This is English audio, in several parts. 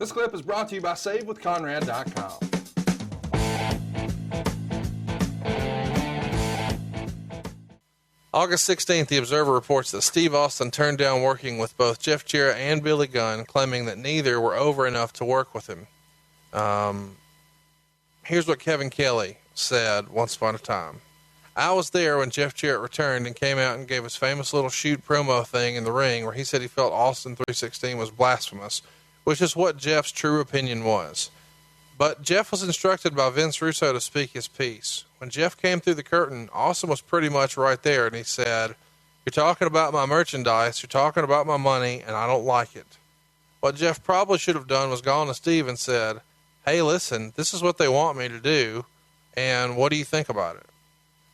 This clip is brought to you by SaveWithConrad.com. August 16th, The Observer reports that Steve Austin turned down working with both Jeff Jarrett and Billy Gunn, claiming that neither were over enough to work with him. Here's what Kevin Kelly said once upon a time. I was there when Jeff Jarrett returned and came out and gave his famous little shoot promo thing in the ring where he said he felt Austin 316 was blasphemous, which is what Jeff's true opinion was. But Jeff was instructed by Vince Russo to speak his piece. When Jeff came through the curtain, Austin was pretty much right there, and he said, "You're talking about my merchandise, you're talking about my money, and I don't like it." What Jeff probably should have done was gone to Steve and said, "Hey, listen, this is what they want me to do, and what do you think about it?"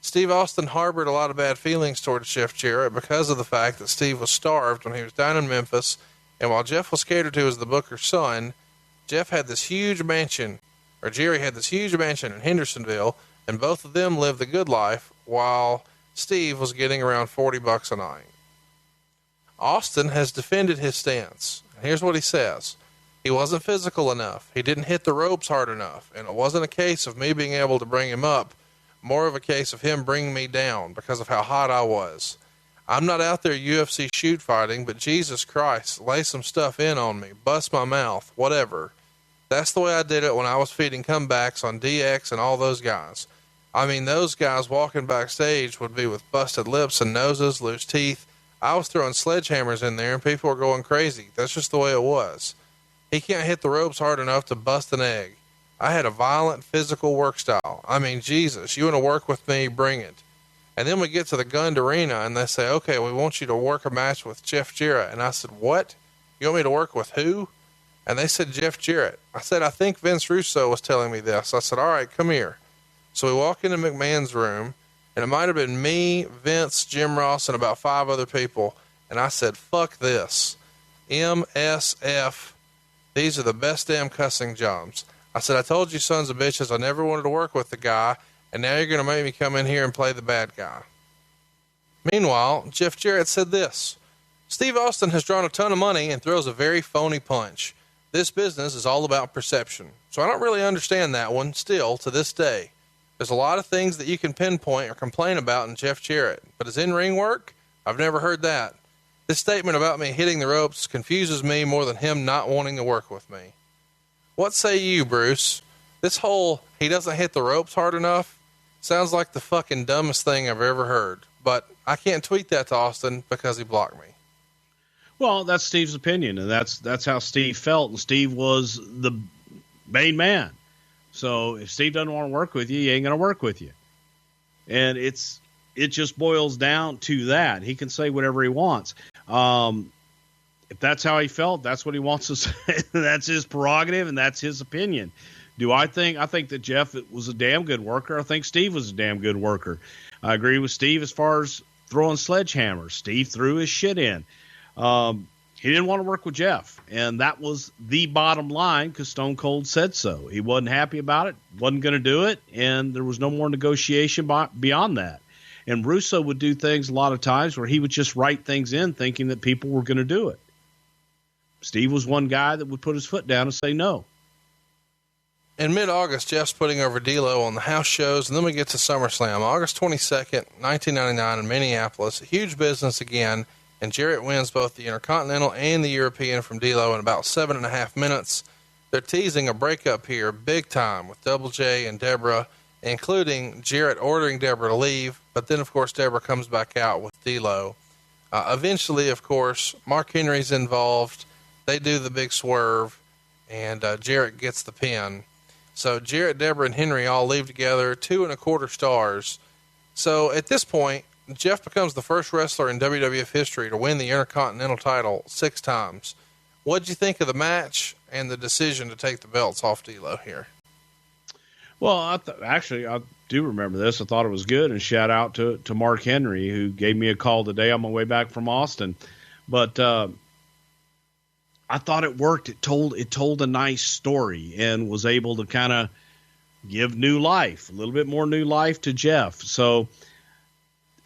Steve Austin harbored a lot of bad feelings towards Jeff Jarrett because of the fact that Steve was starved when he was down in Memphis, and while Jeff was catered to as the Booker's son, Jeff had this huge mansion, or Jerry had this huge mansion in Hendersonville, and both of them lived the good life while Steve was getting around $40 a night. Austin has defended his stance, and here's what he says. He wasn't physical enough. He didn't hit the ropes hard enough, and it wasn't a case of me being able to bring him up, more of a case of him bringing me down because of how hot I was. I'm not out there UFC shoot fighting, but Jesus Christ, lay some stuff in on me, bust my mouth, whatever. That's the way I did it when I was feeding comebacks on DX and all those guys. I mean, those guys walking backstage would be with busted lips and noses, loose teeth. I was throwing sledgehammers in there and people were going crazy. That's just the way it was. He can't hit the ropes hard enough to bust an egg. I had a violent physical work style. I mean, Jesus, you want to work with me, bring it. And then we get to the Gund Arena and they say, okay, we want you to work a match with Jeff Jarrett. And I said, what? You want me to work with who? And they said, Jeff Jarrett. I said, I think Vince Russo was telling me this. I said, all right, come here. So we walk into McMahon's room, and it might have been me, Vince, Jim Ross, and about 5 other people. And I said, fuck this. MSF. These are the best damn cussing jobs. I said, I told you sons of bitches I never wanted to work with the guy, and now you're going to make me come in here and play the bad guy. Meanwhile, Jeff Jarrett said this. Steve Austin has drawn a ton of money and throws a very phony punch. This business is all about perception. So I don't really understand that one still to this day. There's a lot of things that you can pinpoint or complain about in Jeff Jarrett, but his in-ring work, I've never heard that. This statement about me hitting the ropes confuses me more than him not wanting to work with me. What say you, Bruce? This whole, he doesn't hit the ropes hard enough, sounds like the fucking dumbest thing I've ever heard, but I can't tweet that to Austin because he blocked me. Well, that's Steve's opinion, and that's how Steve felt, and Steve was the main man. So if Steve doesn't want to work with you, he ain't going to work with you. And it just boils down to that. He can say whatever he wants. If that's how he felt, that's what he wants to say. That's his prerogative, and that's his opinion. I think that Jeff was a damn good worker. I think Steve was a damn good worker. I agree with Steve as far as throwing sledgehammers. Steve threw his shit in. He didn't want to work with Jeff, and that was the bottom line because Stone Cold said so. He wasn't happy about it, wasn't going to do it, and there was no more negotiation beyond that. And Russo would do things a lot of times where he would just write things in thinking that people were going to do it. Steve was one guy that would put his foot down and say no. In mid-August, Jeff's putting over D'Lo on the house shows, and then we get to SummerSlam, August 22nd, 1999 in Minneapolis. Huge business again. And Jarrett wins both the Intercontinental and the European from D'Lo in about 7.5 minutes. They're teasing a breakup here big time with Double J and Deborah, including Jarrett ordering Deborah to leave. But then, of course, Deborah comes back out with D'Lo. Eventually, of course, Mark Henry's involved. They do the big swerve, and Jarrett gets the pin. So Jarrett, Deborah, and Henry all leave together, 2.25 stars. So at this point, Jeff becomes the first wrestler in WWF history to win the Intercontinental title 6 times. What'd you think of the match and the decision to take the belts off D'Lo here? Well, actually, I do remember this. I thought it was good, and shout out to Mark Henry, who gave me a call today on my way back from Austin. But I thought it worked. It told a nice story and was able to kind of give new life, a little bit more new life to Jeff. So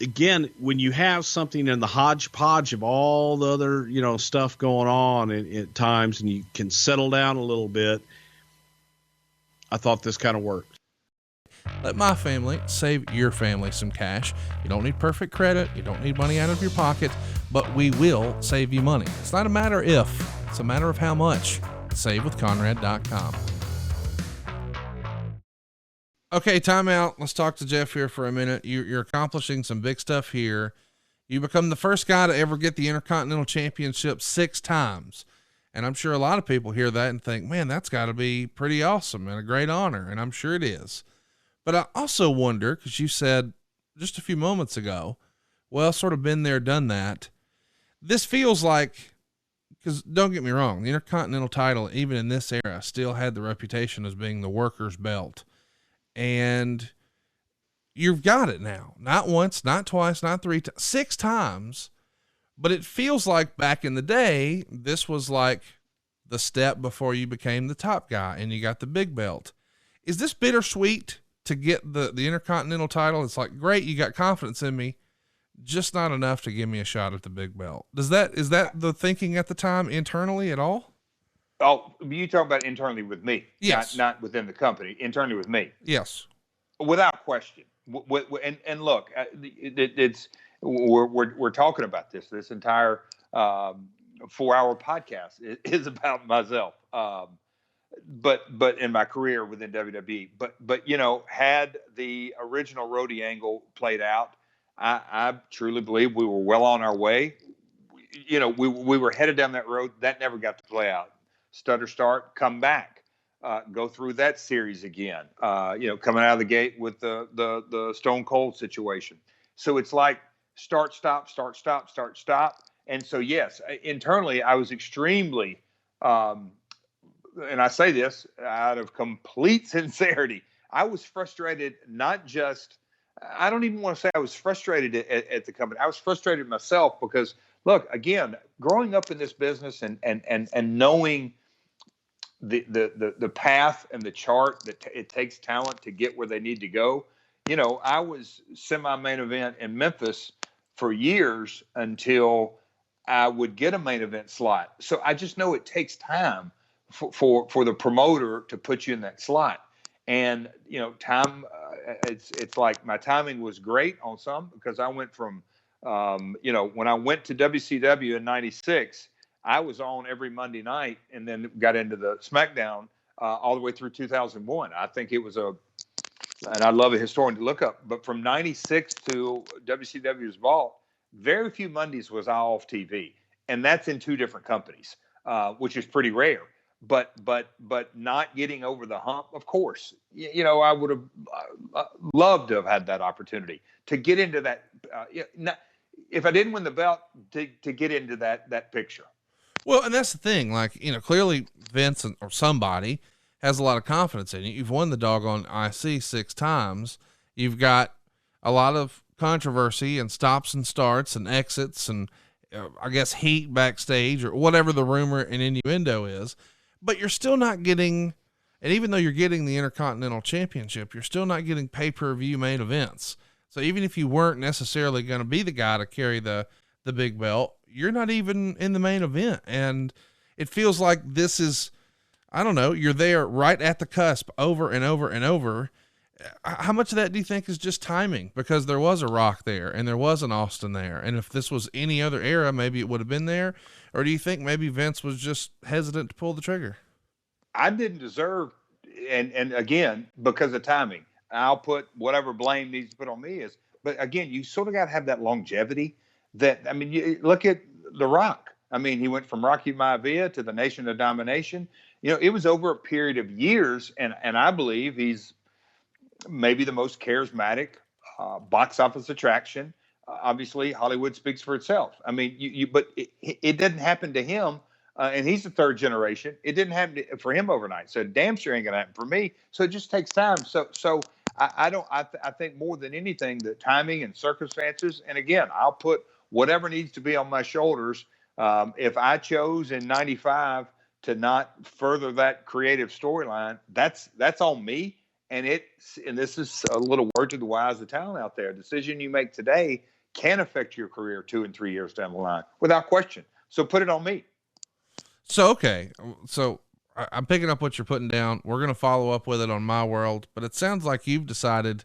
again, when you have something in the hodgepodge of all the other, stuff going on at times, and you can settle down a little bit, I thought this kind of worked. Let my family save your family some cash. You don't need perfect credit. You don't need money out of your pocket, but we will save you money. It's not a matter if, it's a matter of how much. SaveWithConrad.com. Okay, time out. Let's talk to Jeff here for a minute. You're accomplishing some big stuff here. You become the first guy to ever get the Intercontinental Championship 6 times. And I'm sure a lot of people hear that and think, man, that's got to be pretty awesome and a great honor. And I'm sure it is. But I also wonder, because you said just a few moments ago, well, sort of been there, done that. This feels like, because don't get me wrong, the Intercontinental title, even in this era, still had the reputation as being the worker's belt. And you've got it now. Not once, not twice, not 3 times, 6 times. But it feels like back in the day, this was like the step before you became the top guy and you got the big belt. Is this bittersweet to get the Intercontinental title? It's like, great, you got confidence in me, just not enough to give me a shot at the big belt. Is that the thinking at the time internally at all? Oh, you talking about internally with me? Yes. Not within the company. Internally with me. Yes. Without question. And look, we're talking about this entire 4-hour podcast is about myself. But in my career within WWE, but had the original Roadie angle played out, I truly believe we were well on our way. We were headed down that road. That never got to play out. Stutter start, come back, go through that series again. Coming out of the gate with the Stone Cold situation. So it's like start, stop, start, stop, start, stop. And so yes, internally I was extremely. And I say this out of complete sincerity, I was frustrated, not just, I don't even want to say I was frustrated at the company. I was frustrated myself because, look, again, growing up in this business and knowing the path and the chart that it takes talent to get where they need to go. I was semi-main event in Memphis for years until I would get a main event slot. So I just know it takes time for the promoter to put you in that slot. And, time, it's like my timing was great on some because I went from, when I went to WCW in 96, I was on every Monday night and then got into the SmackDown all the way through 2001. I think it was and I'd love a historian to look up, but from 96 to WCW's vault, very few Mondays was I off TV. And that's in 2 different companies, which is pretty rare. But not getting over the hump, of course. I would have loved to have had that opportunity to get into that. If I didn't win the belt, to get into that picture. Well, and that's the thing. Like, clearly Vince or somebody has a lot of confidence in you. You've won the doggone IC 6 times. You've got a lot of controversy and stops and starts and exits and I guess heat backstage or whatever the rumor and innuendo is. But you're still not getting, and even though you're getting the Intercontinental Championship, you're still not getting pay-per-view main events. So even if you weren't necessarily going to be the guy to carry the big belt, you're not even in the main event. And it feels like this is, I don't know, you're there right at the cusp over and over and over. How much of that do you think is just timing? Because there was a Rock there and there was an Austin there. And if this was any other era, maybe it would have been there. Or do you think maybe Vince was just hesitant to pull the trigger? I didn't deserve, and again, because of timing, I'll put whatever blame needs to put on me is, but again, you sort of got to have that longevity you look at The Rock. He went from Rocky Maivia to the Nation of Domination. It was over a period of years. And I believe he's maybe the most charismatic box office attraction. Obviously, Hollywood speaks for itself. But it didn't happen to him, and he's the 3rd generation. It didn't happen for him overnight, so damn sure ain't gonna happen for me. So it just takes time. So I think more than anything, the timing and circumstances. And again, I'll put whatever needs to be on my shoulders. If I chose in '95 to not further that creative storyline, that's on me. And this is a little word to the wise of talent out there. A decision you make today can affect your career 2 and 3 years down the line, without question. So put it on me. So, okay. So I'm picking up what you're putting down. We're going to follow up with it on My World, but it sounds like you've decided,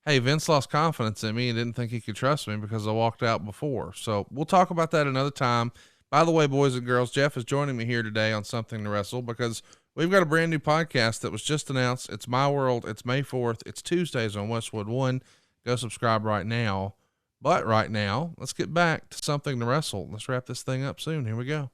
hey, Vince lost confidence in me and didn't think he could trust me because I walked out before. So we'll talk about that another time. By the way, boys and girls, Jeff is joining me here today on Something to Wrestle because we've got a brand new podcast that was just announced. It's My World. It's May 4th. It's Tuesdays on Westwood One. Go subscribe right now. But right now, let's get back to Something to Wrestle. Let's wrap this thing up soon. Here we go.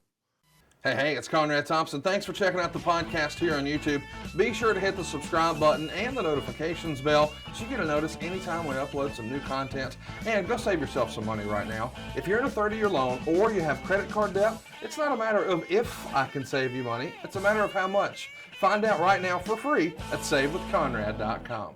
Hey, it's Conrad Thompson. Thanks for checking out the podcast here on YouTube. Be sure to hit the subscribe button and the notifications bell so you get a notice anytime we upload some new content. And go save yourself some money right now. If you're in a 30-year loan or you have credit card debt, it's not a matter of if I can save you money. It's a matter of how much. Find out right now for free at SaveWithConrad.com.